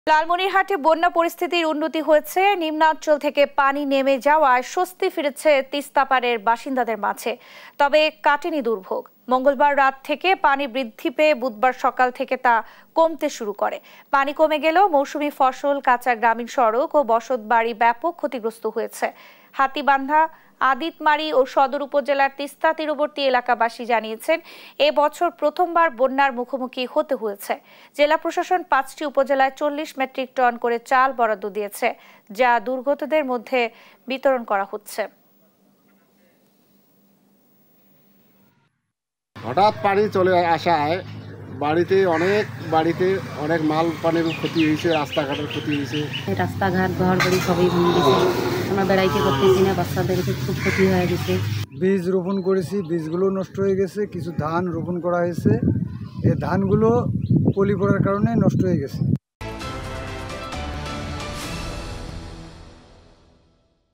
লালমনিরহাটে বন্যা পরিস্থিতির উন্নতি হয়েছে। নিম্নাঞ্চল থেকে পানি নেমে যাওয়ায় স্বস্তি ফিরেছে তিস্তাপাড়ের বাসিন্দাদের মাঝে। তবে কাটেনি দুর্ভোগ। মঙ্গলবার রাত থেকে পানি বৃদ্ধি পেয়ে বুধবার সকাল থেকে তা কমতে শুরু করে। পানি কমে গেলেও মৌসুমী ফসল, কাঁচা গ্রামীণ সড়ক ও বসতবাড়ি ব্যাপক ক্ষতিগ্রস্ত হয়েছে। হাতীবান্ধা, আদিতমারি ও সদর উপজেলার তিস্তা তীরবর্তী এলাকাবাসী জানিয়েছেন, এবছর প্রথমবার বন্যার মুখোমুখি হতে হয়েছে। জেলা প্রশাসন 5টি উপজেলায় 40 মেট্রিক টন করে চাল বরাদ্দ দিয়েছে, যা দুর্গতদের মধ্যে বিতরণ করা হচ্ছে। হঠাৎ পানি চলে আসায় বাড়িতে অনেক মাল পানির ক্ষতি হয়েছে, রাস্তাঘাটের ক্ষতি হয়েছে। রাস্তাঘাট, ঘর বাড়ি সবই ভেঙে গেছে। আমরা বেড়াইতে করতেছি না, বাচ্চাদের খুব ক্ষতি হয়ে গেছে। বীজ রোপণ করেছি, বীজগুলো নষ্ট হয়ে গেছে। কিছু ধান রোপণ করা হয়েছে, এই ধানগুলো পলি পড়ার কারণে নষ্ট হয়ে গেছে।